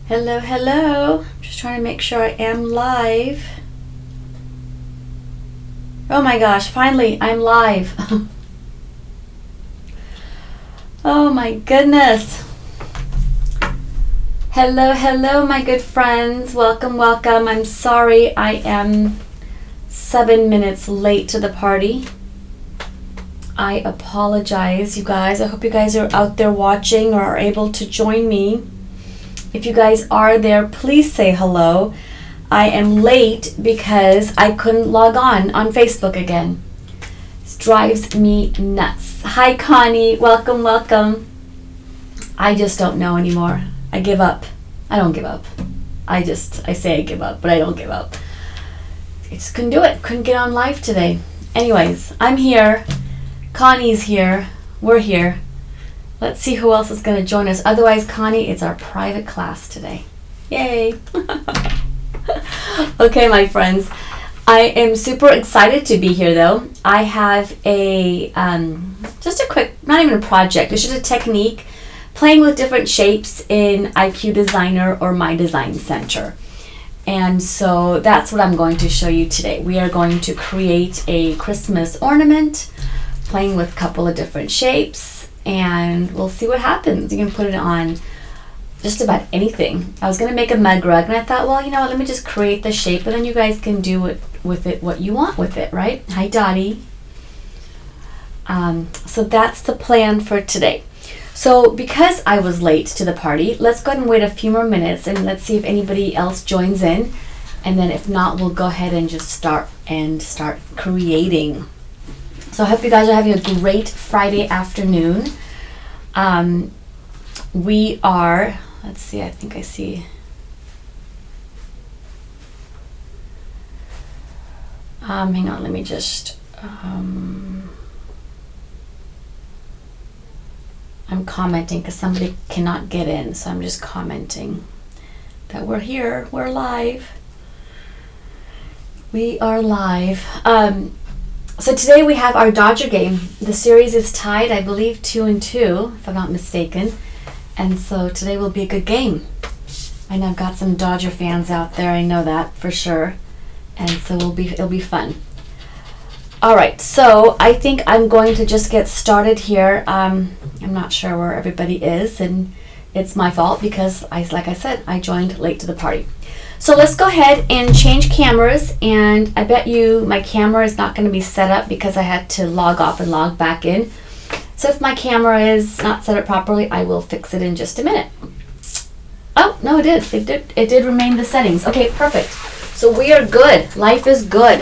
Hello, hello. Just trying to make sure I am live. Oh my gosh, finally, I'm live. Oh my goodness. Hello, hello, my good friends. Welcome, welcome. I'm sorry I am 7 minutes late to the party. I apologize, you guys. I hope you guys are out there watching or are able to join me. If you guys are there, please say hello. I am late because I couldn't log on Facebook again. This drives me nuts. Hi, Connie. Welcome, welcome. I just don't know anymore. I give up. I don't give up. I say I give up, but I don't give up. I just couldn't do it. Couldn't get on live today. Anyways, I'm here. Connie's here. We're here. Let's see who else is going to join us. Otherwise, Connie, it's our private class today. Yay! Okay, my friends. I am super excited to be here, though. I have just a quick, not even a project, it's just a technique, playing with different shapes in IQ Designer or My Design Center. And so that's what I'm going to show you today. We are going to create a Christmas ornament, playing with a couple of different shapes, and we'll see what happens. You can put it on just about anything. I was going to make a mug rug, and I thought, well, you know what, let me just create the shape, and then you guys can do it with it what you want with it, right? Hi, Dottie. So that's the plan for today. So because I was late to the party, let's go ahead and wait a few more minutes, and let's see if anybody else joins in. And then if not, we'll go ahead and just start creating. So I hope you guys are having a great Friday afternoon. We are, let's see, I think I see. Hang on, let me just, I'm commenting because somebody cannot get in, so I'm just commenting that we're here, we're live. We are live. So today we have our Dodger game. The series is tied, I believe, 2-2, if I'm not mistaken. And so today will be a good game. I know I've got some Dodger fans out there, I know that for sure. And so it'll be fun. All right, so I think I'm going to just get started here. I'm not sure where everybody is, and it's my fault because, like I said, I joined late to the party. So let's go ahead and change cameras, and I bet you my camera is not going to be set up because I had to log off and log back in. So if my camera is not set up properly, I will fix it in just a minute. Oh, no, it did. It did remain the settings. Okay, perfect. So we are good. Life is good.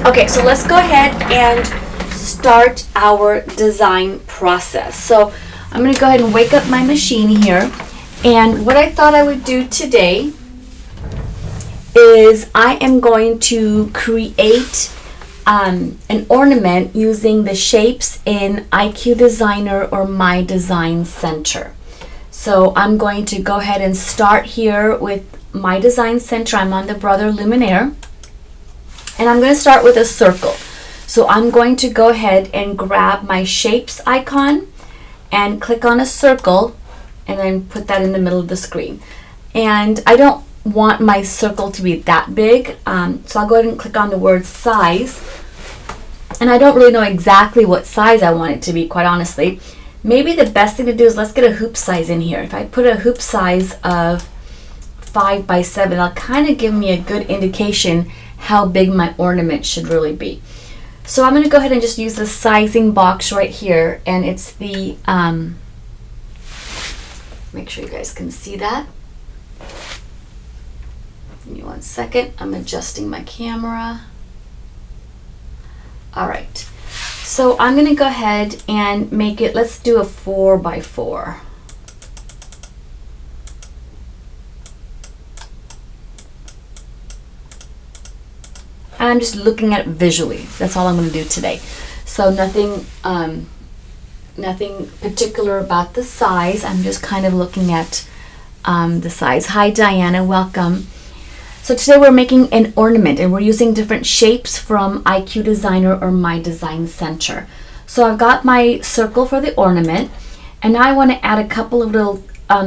Okay, so let's go ahead and start our design process. So I'm going to go ahead and wake up my machine here. And what I thought I would do today is I am going to create an ornament using the shapes in IQ Designer or My Design Center. So I'm going to go ahead and start here with My Design Center. I'm on the Brother Luminaire, and I'm going to start with a circle. So I'm going to go ahead and grab my shapes icon and click on a circle and then put that in the middle of the screen. And I don't want my circle to be that big, so I'll go ahead and click on the word size, and I don't really know exactly what size I want it to be, quite honestly. Maybe the best thing to do is let's get a hoop size in here. If I put a hoop size of 5 by 7, that'll kind of give me a good indication how big my ornament should really be. So I'm going to go ahead and just use the sizing box right here, and it's the make sure you guys can see that. Give me 1 second. I'm adjusting my camera. All right. So I'm going to go ahead and make it, let's do a 4 by 4. I'm just looking at it visually. That's all I'm going to do today. So nothing particular about the size. I'm just kind of looking at the size. Hi, Diana. Welcome. So today we're making an ornament, and we're using different shapes from IQ Designer or My Design Center. So I've got my circle for the ornament, and now I want to add a couple of little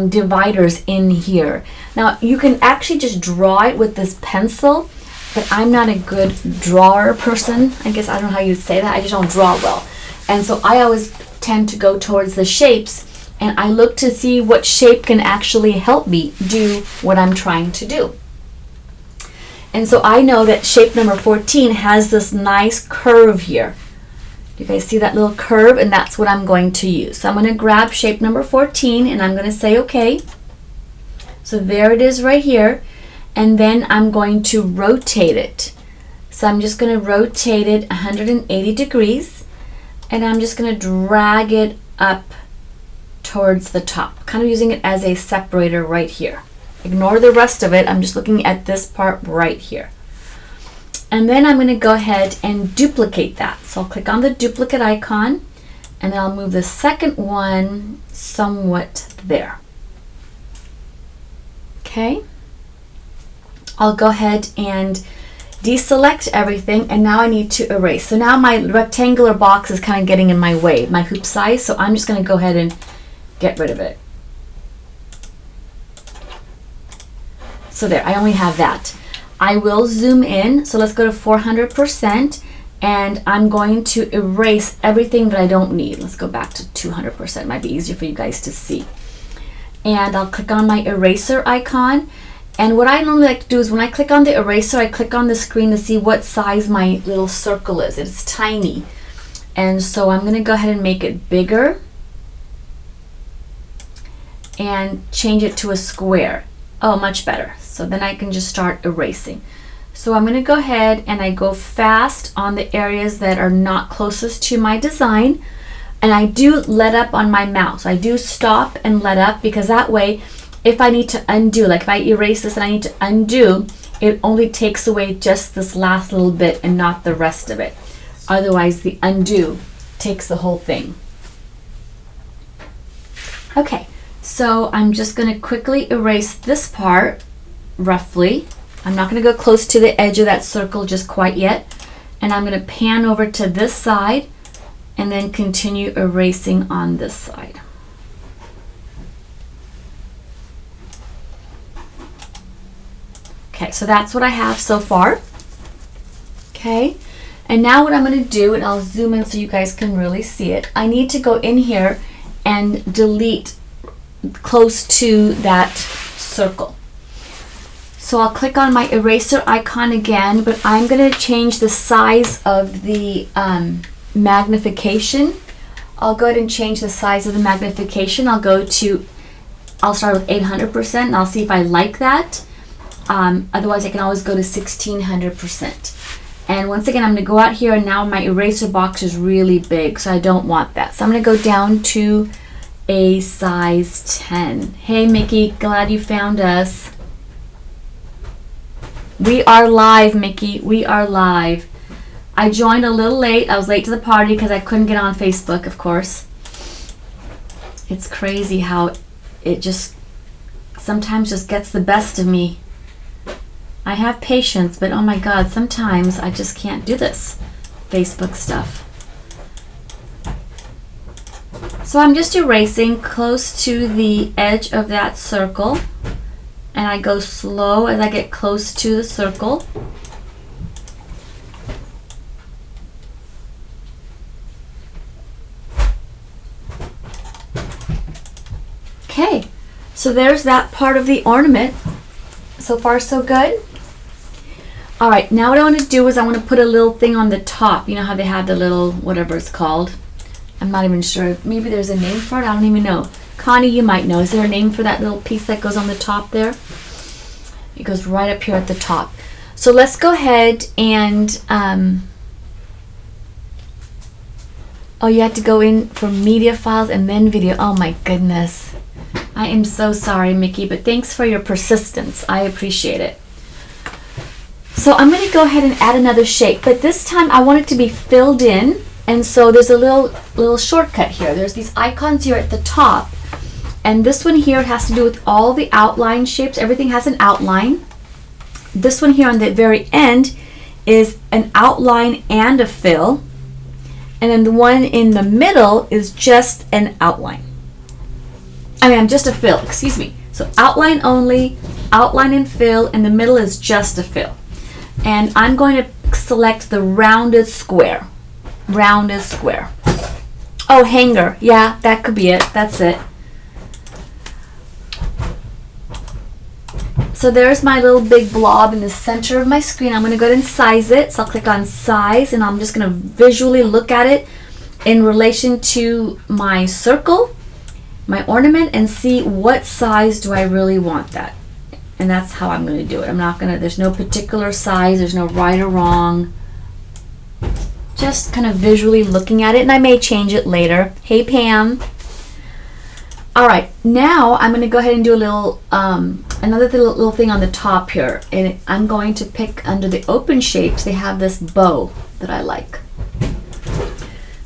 dividers in here. Now you can actually just draw it with this pencil, but I'm not a good drawer person. I guess I don't know how you'd say that. I just don't draw well. And so I always tend to go towards the shapes, and I look to see what shape can actually help me do what I'm trying to do. And so I know that shape number 14 has this nice curve here. You guys see that little curve? And that's what I'm going to use. So I'm going to grab shape number 14 and I'm going to say okay. So there it is right here. And then I'm going to rotate it. So I'm just going to rotate it 180 degrees. And I'm just going to drag it up towards the top, kind of using it as a separator right here. Ignore the rest of it. I'm just looking at this part right here. And then I'm going to go ahead and duplicate that. So I'll click on the duplicate icon, and then I'll move the second one somewhat there. Okay. I'll go ahead and deselect everything, and now I need to erase. So now my rectangular box is kind of getting in my way, my hoop size, so I'm just going to go ahead and get rid of it. So there, I only have that. I will zoom in, so let's go to 400%, and I'm going to erase everything that I don't need. Let's go back to 200%, it might be easier for you guys to see. And I'll click on my eraser icon, and what I normally like to do is when I click on the eraser, I click on the screen to see what size my little circle is. It's tiny, and so I'm going to go ahead and make it bigger and change it to a square. Oh, much better. So then I can just start erasing. So I'm going to go ahead and I go fast on the areas that are not closest to my design. And I do let up on my mouse. I do stop and let up, because that way, if I need to undo, like if I erase this and I need to undo, it only takes away just this last little bit and not the rest of it. Otherwise, the undo takes the whole thing. Okay. So I'm just going to quickly erase this part, roughly. I'm not going to go close to the edge of that circle just quite yet. And I'm going to pan over to this side and then continue erasing on this side. Okay, so that's what I have so far. Okay, and now what I'm going to do, and I'll zoom in so you guys can really see it, I need to go in here and delete close to that circle. So I'll click on my eraser icon again, but I'm going to change the size of the magnification. I'll go ahead and change the size of the magnification. I'll start with 800% and I'll see if I like that. Otherwise I can always go to 1600%. And once again, I'm going to go out here, and now my eraser box is really big, so I don't want that. So I'm going to go down to a size 10. Hey Mickey, glad you found us. We are live, Mickey. We are live. I joined a little late. I was late to the party because I couldn't get on Facebook, of course. It's crazy how it just sometimes just gets the best of me. I have patience, but oh my God, sometimes I just can't do this Facebook stuff. So I'm just erasing close to the edge of that circle, and I go slow as I get close to the circle. Okay, so there's that part of the ornament. So far so good. All right, now what I want to do is I want to put a little thing on the top. You know how they have the little, whatever it's called. I'm not even sure. Maybe there's a name for it. I don't even know. Connie, you might know. Is there a name for that little piece that goes on the top there? It goes right up here at the top. So let's go ahead and, oh, you have to go in for media files and then video. Oh my goodness. I am so sorry, Mickey, but thanks for your persistence. I appreciate it. So I'm going to go ahead and add another shape, but this time I want it to be filled in. And so there's a little shortcut here. There's these icons here at the top. And this one here has to do with all the outline shapes. Everything has an outline. This one here on the very end is an outline and a fill. And then the one in the middle is just an outline. I'm just a fill, excuse me. So outline only, outline and fill, and the middle is just a fill. And I'm going to select the rounded square. Rounded square. Oh, hanger. Yeah, that could be it. That's it. So there's my little big blob in the center of my screen. I'm going to go ahead and size it. So I'll click on size, and I'm just going to visually look at it in relation to my circle, my ornament, and see what size do I really want that. And that's how I'm going to do it. I'm not going to, there's no particular size, there's no right or wrong. Just kind of visually looking at it, and I may change it later. Hey Pam. All right, now I'm going to go ahead and do a little, another little thing on the top here. And I'm going to pick under the open shapes, they have this bow that I like.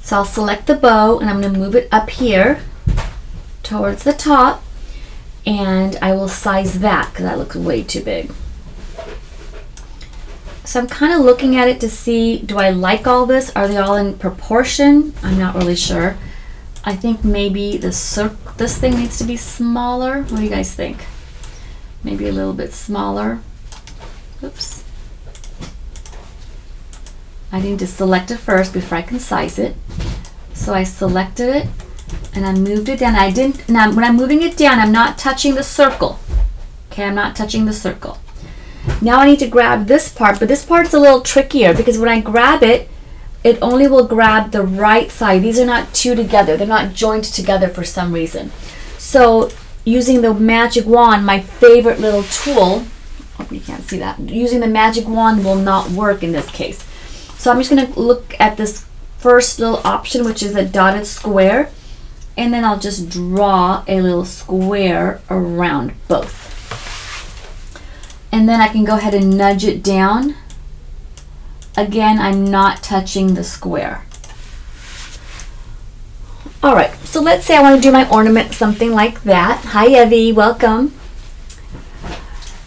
So I'll select the bow, and I'm going to move it up here towards the top, and I will size that because that looks way too big. So I'm kind of looking at it to see, do I like all this? Are they all in proportion? I'm not really sure. I think maybe this thing needs to be smaller. What do you guys think? Maybe a little bit smaller. Oops. I need to select it first before I can size it. So I selected it and I moved it down. Now when I'm moving it down, I'm not touching the circle. Okay, I'm not touching the circle. Now I need to grab this part, but this part is a little trickier because when I grab it, it only will grab the right side. These are not two together. They're not joined together for some reason. So using the magic wand, my favorite little tool, hope you can't see that, using the magic wand will not work in this case. So I'm just going to look at this first little option, which is a dotted square, and then I'll just draw a little square around both. And then I can go ahead and nudge it down. Again, I'm not touching the square. All right, so let's say I want to do my ornament something like that. Hi, Evie, welcome.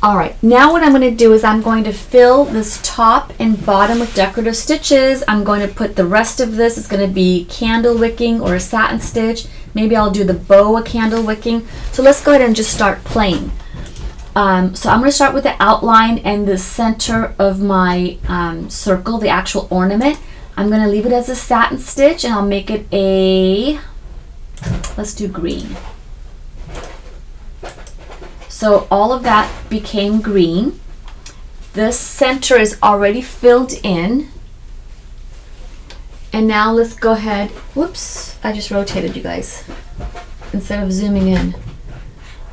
All right, now what I'm going to do is I'm going to fill this top and bottom with decorative stitches. I'm going to put the rest of this, it's going to be candle wicking or a satin stitch. Maybe I'll do the bow a candle wicking. So let's go ahead and just start playing. So I'm going to start with the outline and the center of my circle, the actual ornament. I'm going to leave it as a satin stitch, and I'll make it a, let's do green. So all of that became green. This center is already filled in. And now let's go ahead, whoops, I just rotated you guys instead of zooming in.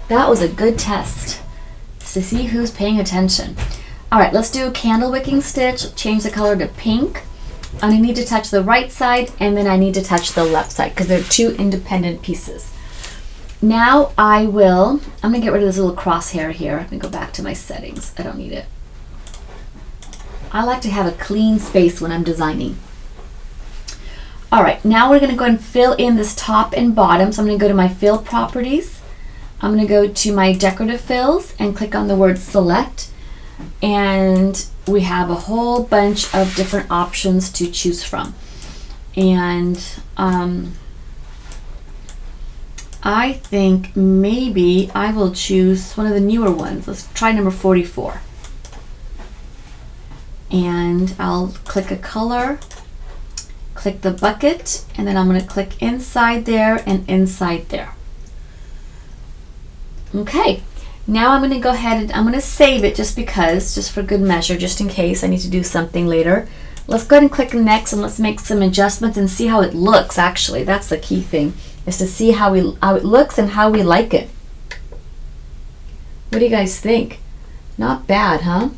That was a good test to see who's paying attention. All right, let's do a candle wicking stitch, change the color to pink. And I need to touch the right side, and then I need to touch the left side because they're two independent pieces. Now I'm gonna get rid of this little crosshair here. I'm gonna go back to my settings. I don't need it. I like to have a clean space when I'm designing. All right, now we're gonna go and fill in this top and bottom. So I'm gonna go to my fill properties. I'm going to go to my decorative fills and click on the word select, and we have a whole bunch of different options to choose from. And I think maybe I will choose one of the newer ones. Let's try number 44. And I'll click a color, click the bucket, and then I'm going to click inside there and inside there. Okay, now I'm going to go ahead and I'm going to save it just for good measure, just in case I need to do something later. Let's go ahead and click next, and let's make some adjustments and see how it looks. Actually, that's the key thing, is to see how it looks and how we like it. What do you guys think? Not bad, huh?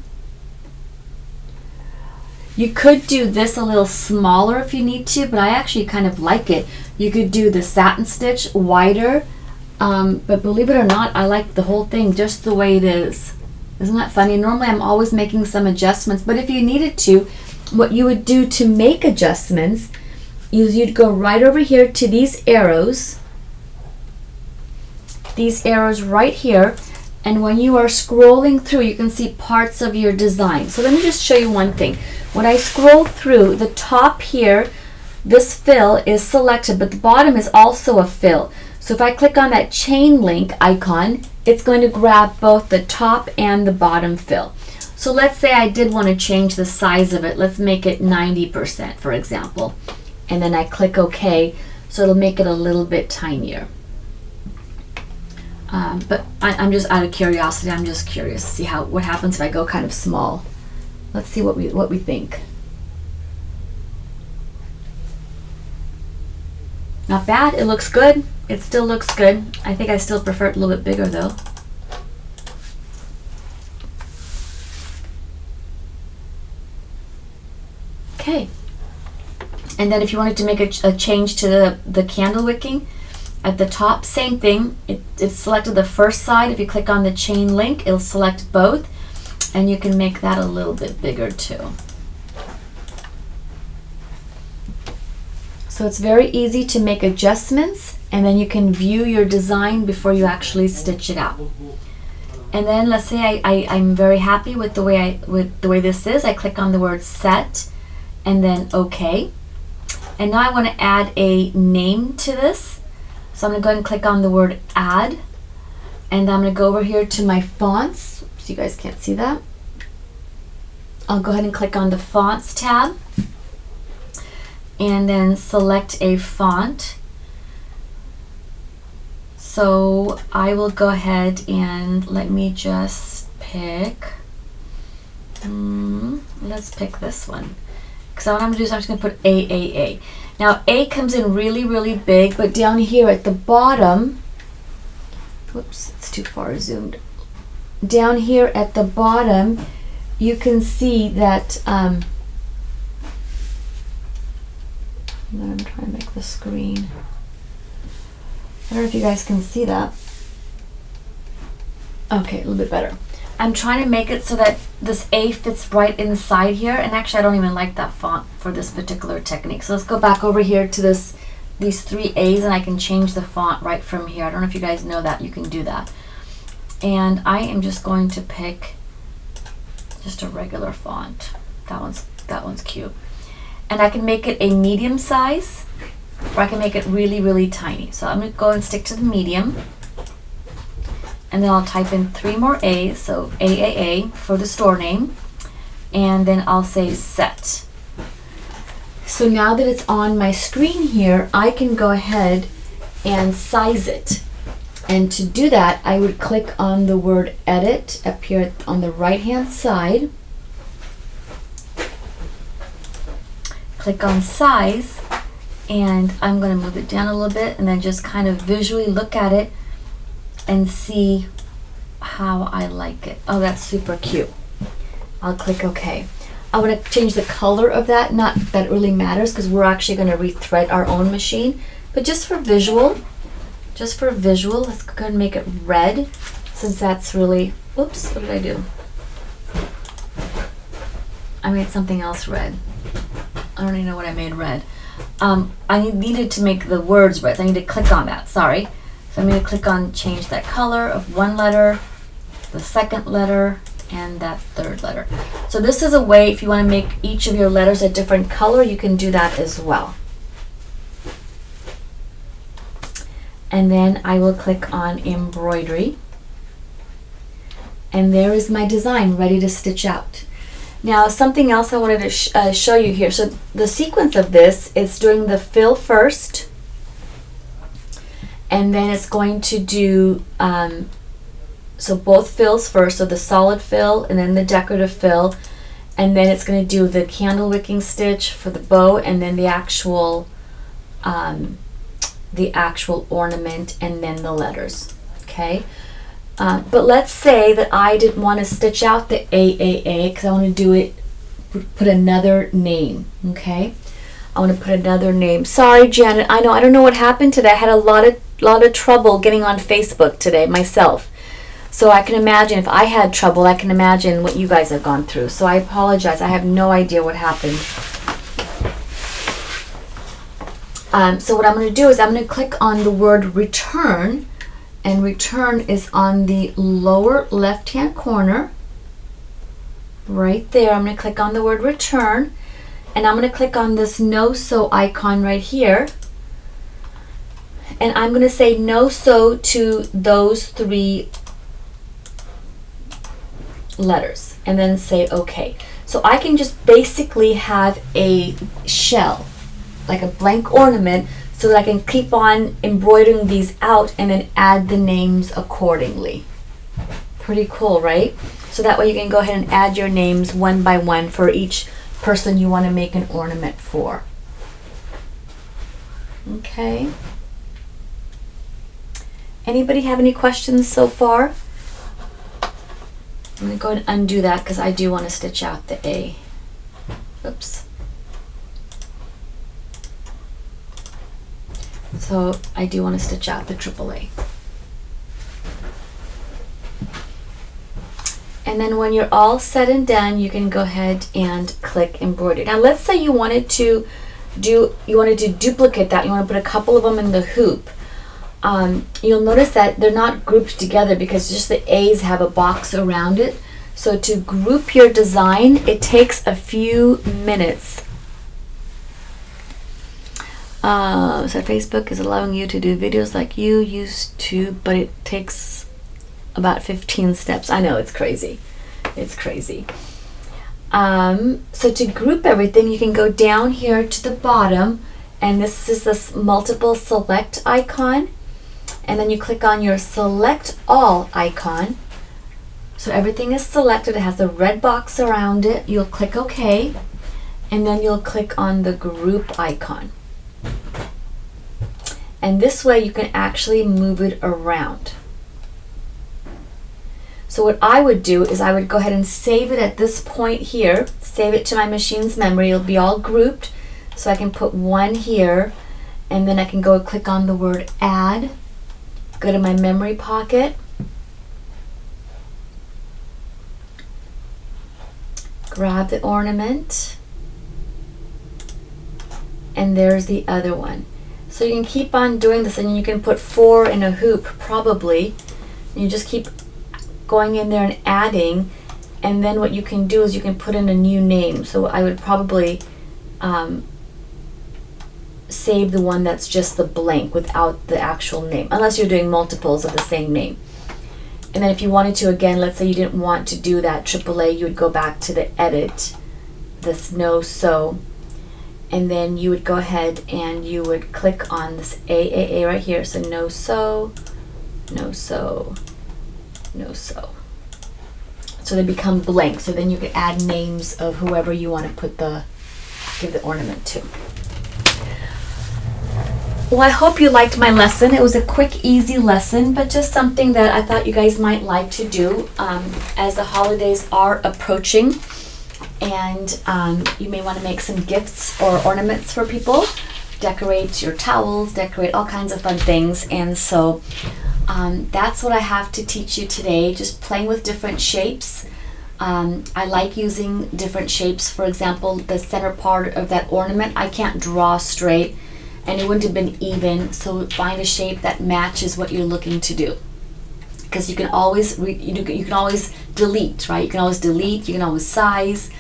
You could do this a little smaller if you need to, but I actually kind of like it. You could do the satin stitch wider. But believe it or not, I like the whole thing just the way it is. Isn't that funny? Normally I'm always making some adjustments, but if you needed to, what you would do to make adjustments is you'd go right over here to these arrows right here, and when you are scrolling through, you can see parts of your design. So let me just show you one thing. When I scroll through, the top here, this fill is selected, but the bottom is also a fill. So if I click on that chain link icon, it's going to grab both the top and the bottom fill. So let's say I did want to change the size of it. Let's make it 90%, for example. And then I click OK, so it'll make it a little bit tinier. But I'm just out of curiosity. I'm just curious to see what happens if I go kind of small. Let's see what we think. Not bad. It looks good. It still looks good. I think I still prefer it a little bit bigger though. Okay. And then if you wanted to make a change to the candle wicking, at the top, same thing. It's selected the first side. If you click on the chain link, it'll select both, and you can make that a little bit bigger too. So it's very easy to make adjustments, and then you can view your design before you actually stitch it out. And then let's say I'm very happy with the way this is. I click on the word set, and then OK. And now I want to add a name to this. So I'm going to go ahead and click on the word add, and I'm going to go over here to my fonts, so you guys can't see that. I'll go ahead and click on the fonts tab, and then select a font. So I will go ahead and let me just pick, let's pick this one. Because what I'm going to do is I'm just going to put AAA. Now A comes in really, really big, but down here at the bottom, whoops, it's too far zoomed. Down here at the bottom, you can see that, I'm trying to make the screen. I don't know if you guys can see that. Okay, a little bit better. I'm trying to make it so that this A fits right inside here, and actually I don't even like that font for this particular technique. So let's go back over here to these three A's, and I can change the font right from here. I don't know if you guys know that you can do that. And I am just going to pick just a regular font. That one's cute. And I can make it a medium size, or I can make it really, really tiny. So I'm going to go and stick to the medium. And then I'll type in 3 more A's, so AAA for the store name, and then I'll say set. So now that it's on my screen here, I can go ahead and size it. And to do that, I would click on the word edit up here on the right hand side. Click on size, and I'm going to move it down a little bit and then just kind of visually look at it and see how I like it. Oh, that's super cute. I'll click OK. I want to change the color of that. Not that it really matters because we're actually going to rethread our own machine. But just for visual, let's go ahead and make it red, since that's really, oops, what did I do? I made something else red. I don't even know what I made red. I needed to make the words red. So I need to click on that, sorry. So I'm going to click on change that color of one letter, the second letter, and that third letter. So this is a way, if you want to make each of your letters a different color, you can do that as well. And then I will click on embroidery. And there is my design ready to stitch out. Now something else I wanted to show you here. So the sequence of this is doing the fill first, and then it's going to do so both fills first, so the solid fill and then the decorative fill, and then it's going to do the candle wicking stitch for the bow, and then the actual ornament, and then the letters. Okay, but let's say that I didn't want to stitch out the AAA because I want to do it, put another name. Okay, I want to put another name. Sorry, Janet. I don't know what happened today. I had a lot of trouble getting on Facebook today myself. So I can imagine if I had trouble, I can imagine what you guys have gone through. So I apologize. I have no idea what happened. So what I'm going to do is I'm going to click on the word return, and return is on the lower left-hand corner. Right there, I'm going to click on the word return, and I'm going to click on this no sew icon right here. and I'm going to say no sew to those 3 letters and then say okay. So I can just basically have a shell, like a blank ornament, so that I can keep on embroidering these out and then add the names accordingly. Pretty cool, right? So that way you can go ahead and add your names one by one for each person you want to make an ornament for. Okay. Anybody have any questions so far? I'm going to go ahead and undo that because I do want to stitch out the A. Oops. So I do want to stitch out the AAA. And then when you're all set and done, you can go ahead and click embroider. Now let's say you wanted to duplicate that. You want to put a couple of them in the hoop. You'll notice that they're not grouped together because just the A's have a box around it. So to group your design, it takes a few minutes. So Facebook is allowing you to do videos like you used to, but it takes about 15 steps. I know, it's crazy. It's crazy. So to group everything, you can go down here to the bottom, and this is this multiple select icon, and then you click on your select all icon. So everything is selected. It has a red box around it. You'll click OK, and then you'll click on the group icon. And this way you can actually move it around. So what I would do is I would go ahead and save it at this point here, save it to my machine's memory. It'll be all grouped, so I can put one here, and then I can go click on the word add, go to my memory pocket, grab the ornament, and there's the other one. So you can keep on doing this, and you can put 4 in a hoop probably. And you just keep going in there and adding, and then what you can do is you can put in a new name. So I would probably save the one that's just the blank without the actual name, unless you're doing multiples of the same name. And then if you wanted to, again, let's say you didn't want to do that AAA, you would go back to the edit, this no sew, and then you would go ahead and you would click on this AAA right here. So no sew, no sew, no sew. So they become blank. So then you could add names of whoever you want to give the ornament to. Well, I hope you liked my lesson. It was a quick, easy lesson, but just something that I thought you guys might like to do as the holidays are approaching. And you may want to make some gifts or ornaments for people. Decorate your towels, decorate all kinds of fun things. And so that's what I have to teach you today, just playing with different shapes. I like using different shapes. For example, the center part of that ornament, I can't draw straight and it wouldn't have been even. So find a shape that matches what you're looking to do. Because you can always you can always delete, right? You can always delete, you can always size.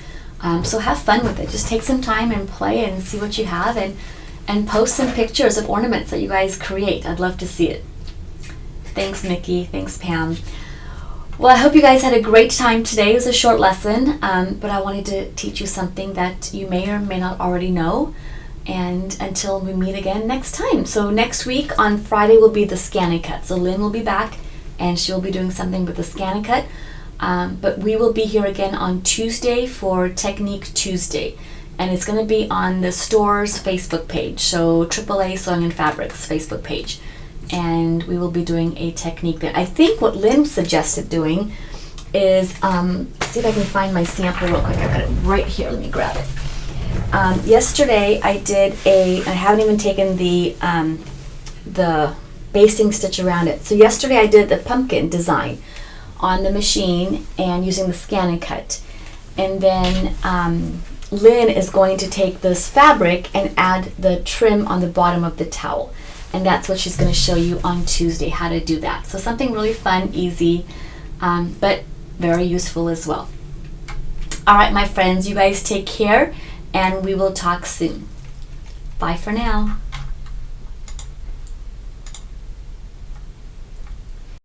So have fun with it. Just take some time and play and see what you have, and post some pictures of ornaments that you guys create. I'd love to see it. Thanks, Nikki. Thanks, Pam. Well, I hope you guys had a great time today. It was a short lesson, but I wanted to teach you something that you may or may not already know. And until we meet again next time. So next week on Friday will be the Scan-A-Cut. So Lynn will be back, and she'll be doing something with the Scan-A-Cut. But we will be here again on Tuesday for Technique Tuesday. And it's going to be on the store's Facebook page. So AAA Sewing and Fabrics Facebook page. And we will be doing a technique there. I think what Lynn suggested doing is, see if I can find my sample real quick. I've got it right here. Let me grab it. Yesterday I did I haven't even taken the basting stitch around it. So yesterday I did the pumpkin design on the machine and using the Scan-A-Cut. And then Lynn is going to take this fabric and add the trim on the bottom of the towel. And that's what she's going to show you on Tuesday, how to do that. So something really fun, easy, but very useful as well. All right, my friends, you guys take care, and we will talk soon. Bye for now.